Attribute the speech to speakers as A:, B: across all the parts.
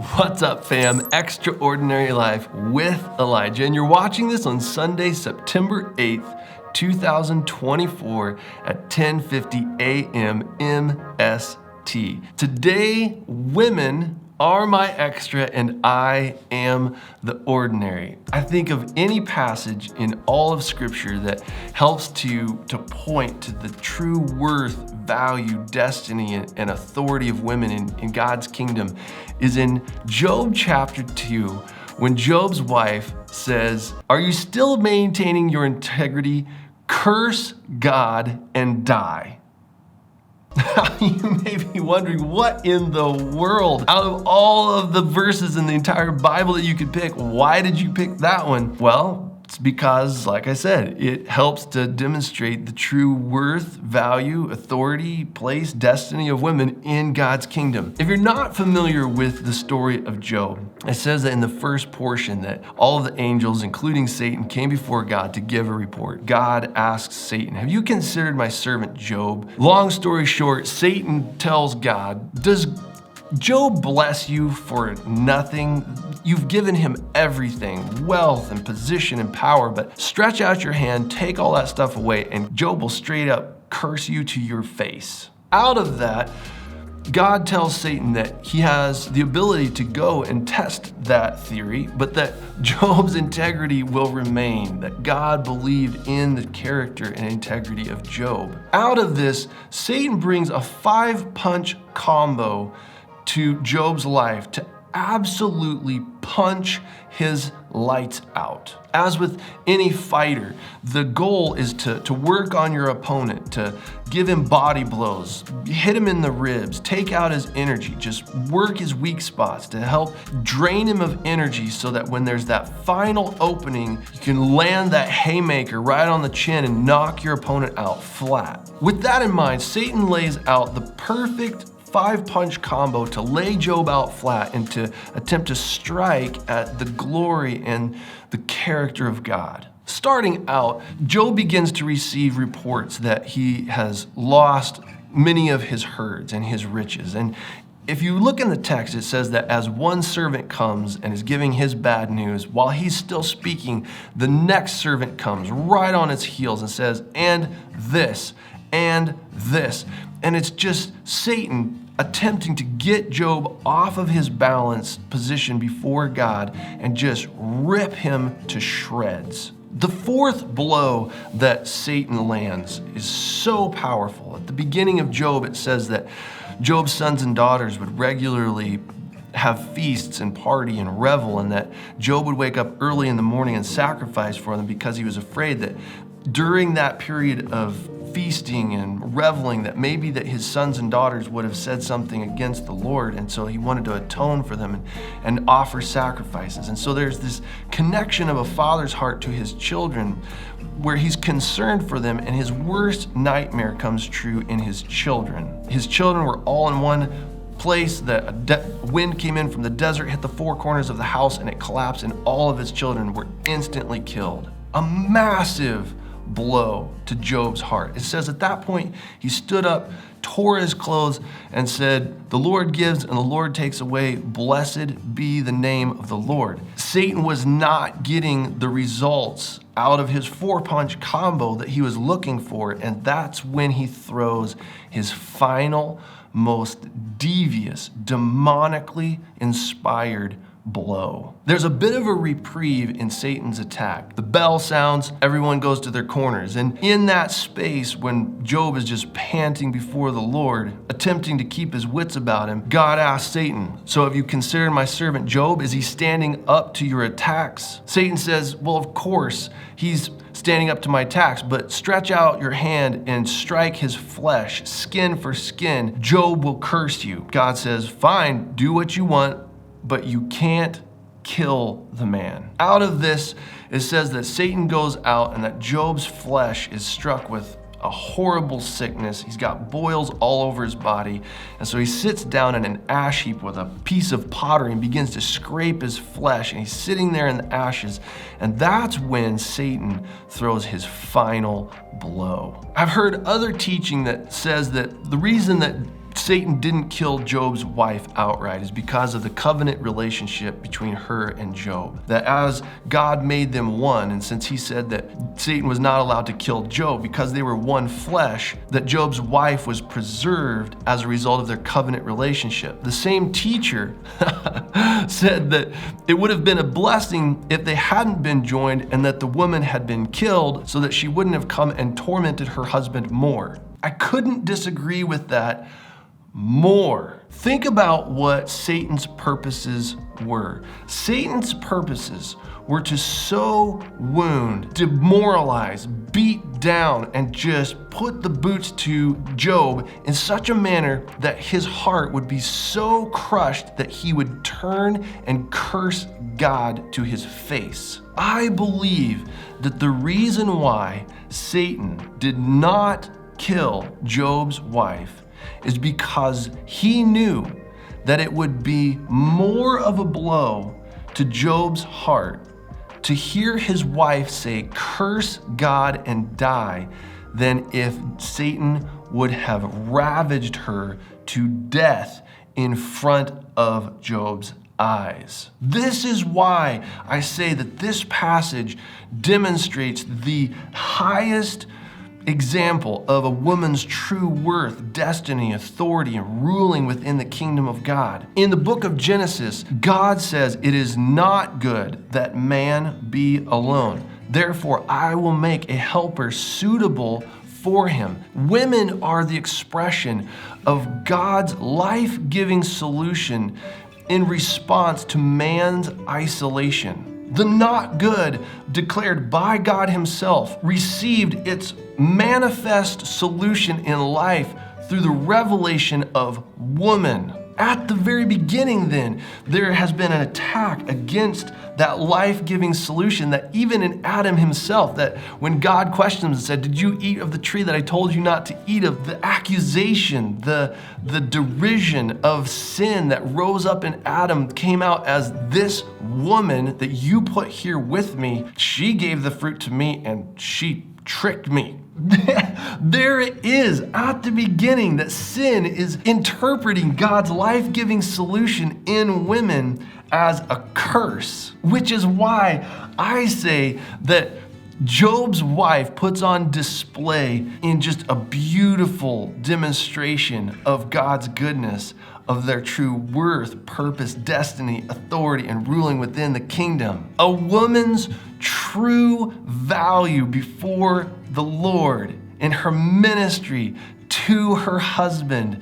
A: What's up, fam? Extraordinary Life with Elijah, and you're watching this on Sunday, September 8th, 2024 at 10:50 a.m. MST. Today, women are my extra and I am the ordinary. I think of any passage in all of Scripture that helps to point to the true worth, value, destiny, and authority of women in God's kingdom is in Job chapter 2, when Job's wife says, "Are you still maintaining your integrity? Curse God and die." You may be wondering, what in the world? Out of all of the verses in the entire Bible that you could pick, why did you pick that one? Well, it's because, like I said, it helps to demonstrate the true worth, value, authority, place, destiny of women in God's kingdom. If you're not familiar with the story of Job, it says that in the first portion that all of the angels, including Satan, came before God to give a report. God asks Satan, "Have you considered my servant Job?" Long story short, Satan tells God, "Does Job bless you for nothing? You've given him everything, wealth and position and power, but stretch out your hand, take all that stuff away, and Job will straight up curse you to your face." Out of that, God tells Satan that he has the ability to go and test that theory, but that Job's integrity will remain, that God believed in the character and integrity of Job. Out of this, Satan brings a 5-punch combo to Job's life to absolutely punch his lights out. As with any fighter, the goal is to work on your opponent, to give him body blows, hit him in the ribs, take out his energy, just work his weak spots to help drain him of energy so that when there's that final opening, you can land that haymaker right on the chin and knock your opponent out flat. With that in mind, Satan lays out the perfect 5-punch combo to lay Job out flat and to attempt to strike at the glory and the character of God. Starting out, Job begins to receive reports that he has lost many of his herds and his riches. And if you look in the text, it says that as one servant comes and is giving his bad news, while he's still speaking, the next servant comes right on its heels and says, "And this, and this." And it's just Satan attempting to get Job off of his balanced position before God and just rip him to shreds. The fourth blow that Satan lands is so powerful. At the beginning of Job, it says that Job's sons and daughters would regularly have feasts and party and revel, and that Job would wake up early in the morning and sacrifice for them because he was afraid that during that period of feasting and reveling that maybe that his sons and daughters would have said something against the Lord, and so he wanted to atone for them and offer sacrifices. And so there's this connection of a father's heart to his children where he's concerned for them, and his worst nightmare comes true in his children. His children were all in one place, that wind came in from the desert, hit the 4 corners of the house, and it collapsed, and all of his children were instantly killed. A massive blow to Job's heart. It says at that point, he stood up, tore his clothes, and said, "The Lord gives and the Lord takes away. Blessed be the name of the Lord." Satan was not getting the results out of his 4-punch combo that he was looking for, and that's when he throws his final, most devious, demonically inspired blow. There's a bit of a reprieve in Satan's attack. The bell sounds, everyone goes to their corners. And in that space, when Job is just panting before the Lord, attempting to keep his wits about him, God asks Satan, "So have you considered my servant Job? Is he standing up to your attacks?" Satan says, "Well, of course, he's standing up to my attacks, but stretch out your hand and strike his flesh, skin for skin. Job will curse you." God says, "Fine, do what you want, but you can't kill the man." Out of this, it says that Satan goes out and that Job's flesh is struck with a horrible sickness. He's got boils all over his body. And so he sits down in an ash heap with a piece of pottery and begins to scrape his flesh. And he's sitting there in the ashes. And that's when Satan throws his final blow. I've heard other teaching that says that the reason that Satan didn't kill Job's wife outright is because of the covenant relationship between her and Job. That as God made them one, and since he said that Satan was not allowed to kill Job because they were one flesh, that Job's wife was preserved as a result of their covenant relationship. The same teacher said that it would have been a blessing if they hadn't been joined and that the woman had been killed so that she wouldn't have come and tormented her husband more. I couldn't disagree with that more. Think about what Satan's purposes were. Satan's purposes were to sow wound, demoralize, beat down, and just put the boots to Job in such a manner that his heart would be so crushed that he would turn and curse God to his face. I believe that the reason why Satan did not kill Job's wife is because he knew that it would be more of a blow to Job's heart to hear his wife say, "Curse God and die," than if Satan would have ravaged her to death in front of Job's eyes. This is why I say that this passage demonstrates the highest example of a woman's true worth, destiny, authority, and ruling within the kingdom of God. In the book of Genesis, God says, "It is not good that man be alone. Therefore, I will make a helper suitable for him." Women are the expression of God's life-giving solution in response to man's isolation. The not good declared by God himself received its manifest solution in life through the revelation of woman. At the very beginning then, there has been an attack against that life-giving solution that even in Adam himself, that when God questioned him and said, "Did you eat of the tree that I told you not to eat of?" The accusation, the derision of sin that rose up in Adam came out as, "This woman that you put here with me, she gave the fruit to me and she tricked me." There it is at the beginning that sin is interpreting God's life-giving solution in women as a curse, which is why I say that Job's wife puts on display in just a beautiful demonstration of God's goodness, of their true worth, purpose, destiny, authority, and ruling within the kingdom. A woman's true value before the Lord in her ministry to her husband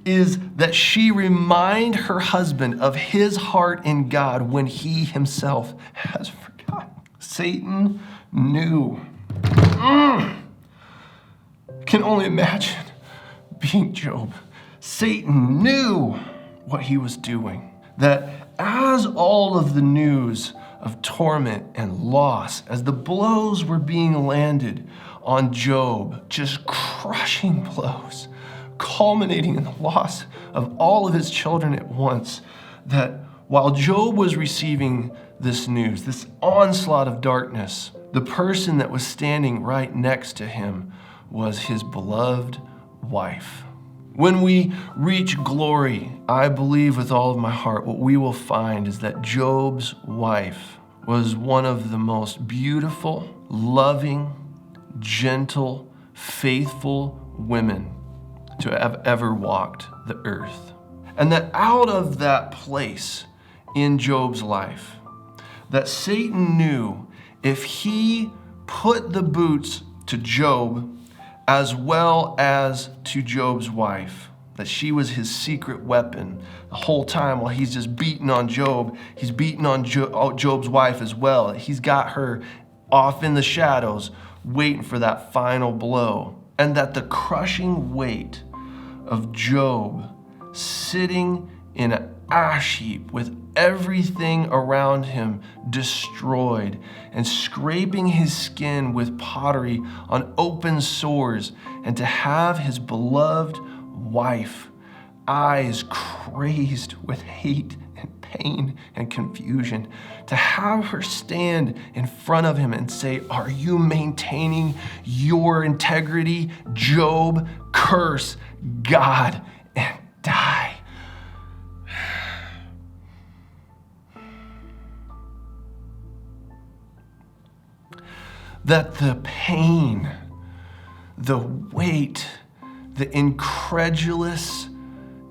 A: is that she remind her husband of his heart in God when he himself has forgotten. Satan knew. Can only imagine being Job. Satan knew what he was doing. That as all of the news of torment and loss, as the blows were being landed on Job, just crushing blows, culminating in the loss of all of his children at once, that while Job was receiving this news, this onslaught of darkness, the person that was standing right next to him was his beloved wife. When we reach glory, I believe with all of my heart, what we will find is that Job's wife was one of the most beautiful, loving, gentle, faithful women to have ever walked the earth. And that out of that place in Job's life, that Satan knew if he put the boots to Job as well as to Job's wife, that she was his secret weapon. The whole time while he's just beating on Job, he's beating on Job's wife as well. He's got her off in the shadows, waiting for that final blow. And that the crushing weight of Job sitting in an ash heap with everything around him destroyed and scraping his skin with pottery on open sores, and to have his beloved wife, eyes crazed with hate and pain and confusion, to have her stand in front of him and say, "Are you maintaining your integrity, Job? Curse God and die. That the pain, the weight, the incredulous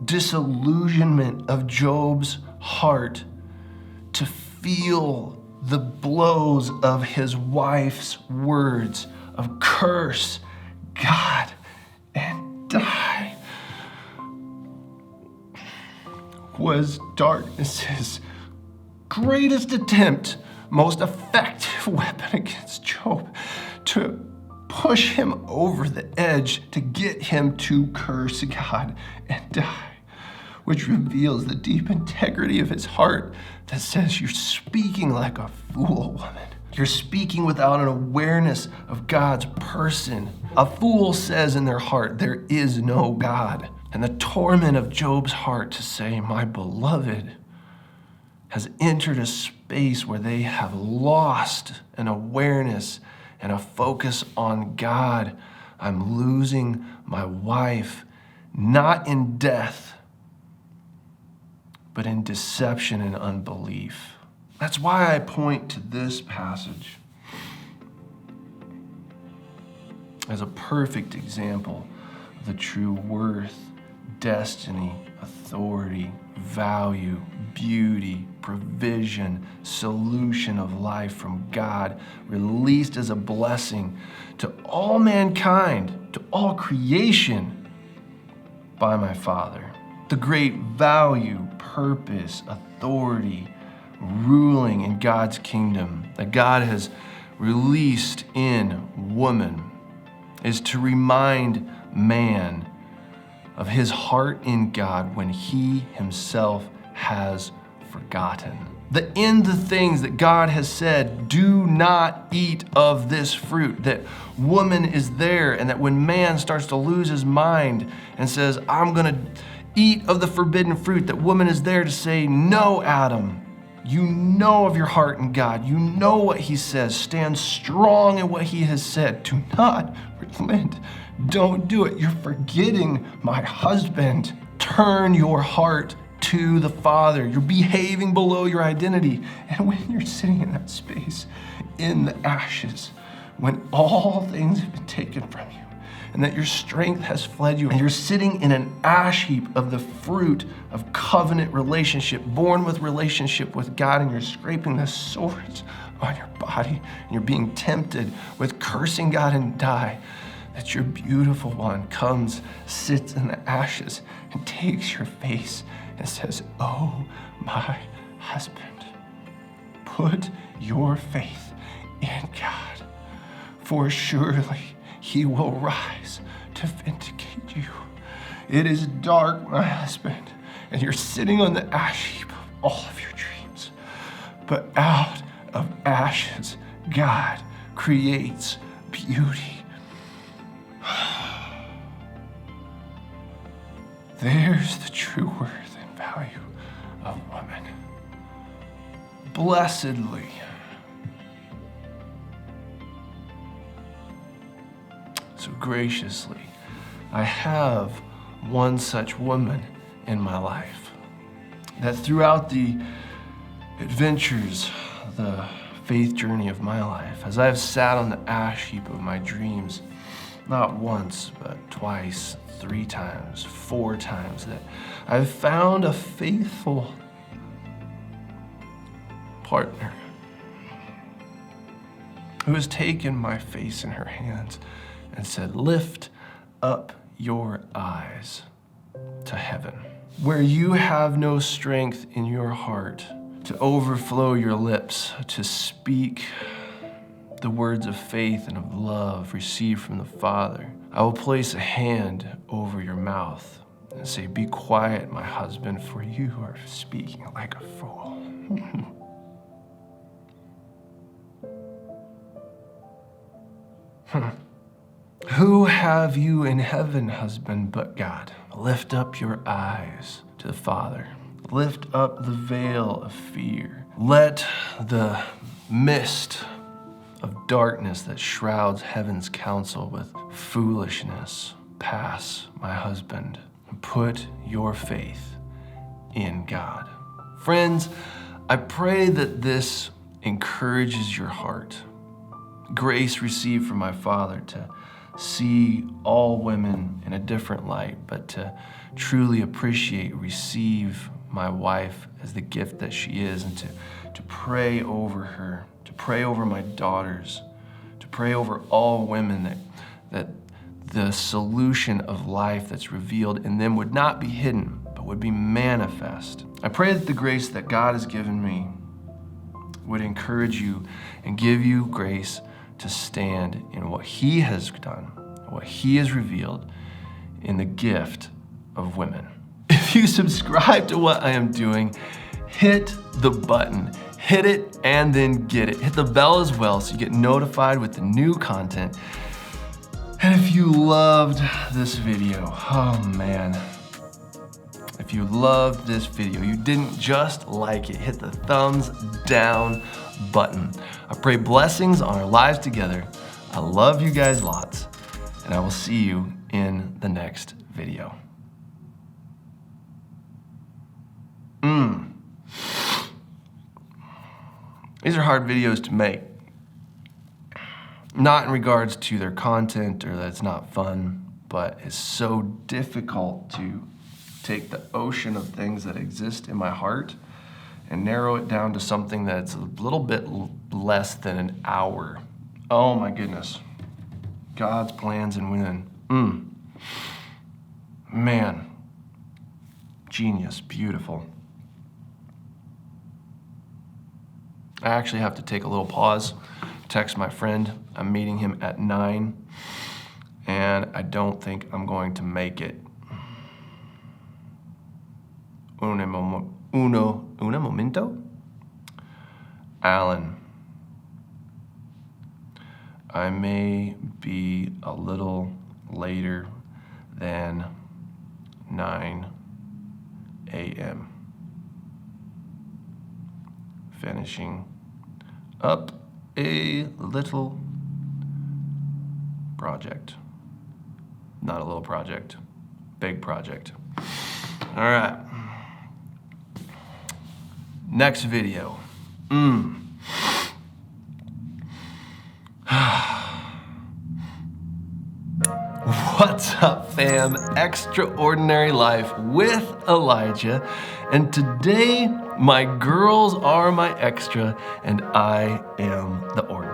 A: disillusionment of Job's heart to feel the blows of his wife's words of curse God and die was darkness's greatest attempt, most effective weapon against Job, to push him over the edge, to get him to curse God and die, which reveals the deep integrity of his heart that says, you're speaking like a fool, woman. You're speaking without an awareness of God's person. A fool says in their heart, there is no God. And the torment of Job's heart to say, my beloved has entered a space where they have lost an awareness and a focus on God. I'm losing my wife, not in death, but in deception and unbelief. That's why I point to this passage as a perfect example of the true worth, destiny, authority, value, beauty, provision, solution of life from God, released as a blessing to all mankind, to all creation by my Father. The great value, purpose, authority, ruling in God's kingdom that God has released in woman is to remind man of his heart in God when he himself has forgotten. That in the things that God has said, do not eat of this fruit, that woman is there, and that when man starts to lose his mind and says, I'm gonna eat of the forbidden fruit, that woman is there to say, no, Adam, you know of your heart in God. You know what he says. Stand strong in what he has said. Do not relent. Don't do it. You're forgetting my husband. Turn your heart to the Father. You're behaving below your identity. And when you're sitting in that space, in the ashes, when all things have been taken from you, and that your strength has fled you, and you're sitting in an ash heap of the fruit of covenant relationship, born with relationship with God, and you're scraping the sores on your body, and you're being tempted with cursing God and die, that your beautiful one comes, sits in the ashes, and takes your face and says, oh, my husband, put your faith in God, for surely he will rise to vindicate you. It is dark, my husband, and you're sitting on the ash heap of all of your dreams. But out of ashes, God creates beauty. There's the true worth and value of woman. Blessedly, so graciously, I have one such woman in my life, that throughout the adventures, the faith journey of my life, as I've sat on the ash heap of my dreams, not once, but twice, 3 times, 4 times, that I've found a faithful partner who has taken my face in her hands and said, lift up your eyes to heaven, where you have no strength in your heart to overflow your lips, to speak the words of faith and of love received from the Father. I will place a hand over your mouth and say, be quiet, my husband, for you are speaking like a fool. Who have you in heaven, husband, but God? Lift up your eyes to the Father. Lift up the veil of fear. Let the mist of darkness that shrouds heaven's counsel with foolishness pass, my husband. and put your faith in God. Friends, I pray that this encourages your heart. Grace received from my Father to see all women in a different light, but to truly appreciate, receive my wife as the gift that she is, and to pray over her, to pray over my daughters, to pray over all women that the solution of life that's revealed in them would not be hidden, but would be manifest. I pray that the grace that God has given me would encourage you and give you grace to stand in what He has done, what He has revealed in the gift of women. If you subscribe to what I am doing, hit the button, hit it and then get it. Hit the bell as well so you get notified with the new content. And if you loved this video, oh man, if you loved this video, you didn't just like it, hit the thumbs down button. I pray blessings on our lives together. I love you guys lots, and I will see you in the next video. These are hard videos to make. Not in regards to their content or that it's not fun, but it's so difficult to take the ocean of things that exist in my heart and narrow it down to something that's a little bit less than an hour. Oh my goodness. God's plans and when. Man. Genius. Beautiful. I actually have to take a little pause, text my friend. I'm meeting him at 9, and I don't think I'm going to make it. Un momento? Alan, I may be a little later than 9 a.m. Finishing up a little project. Not a little project, big project. All right. Next video. What's up, fam? Extraordinary Life with Elijah. And today, my girls are my extra, and I am the ordinary.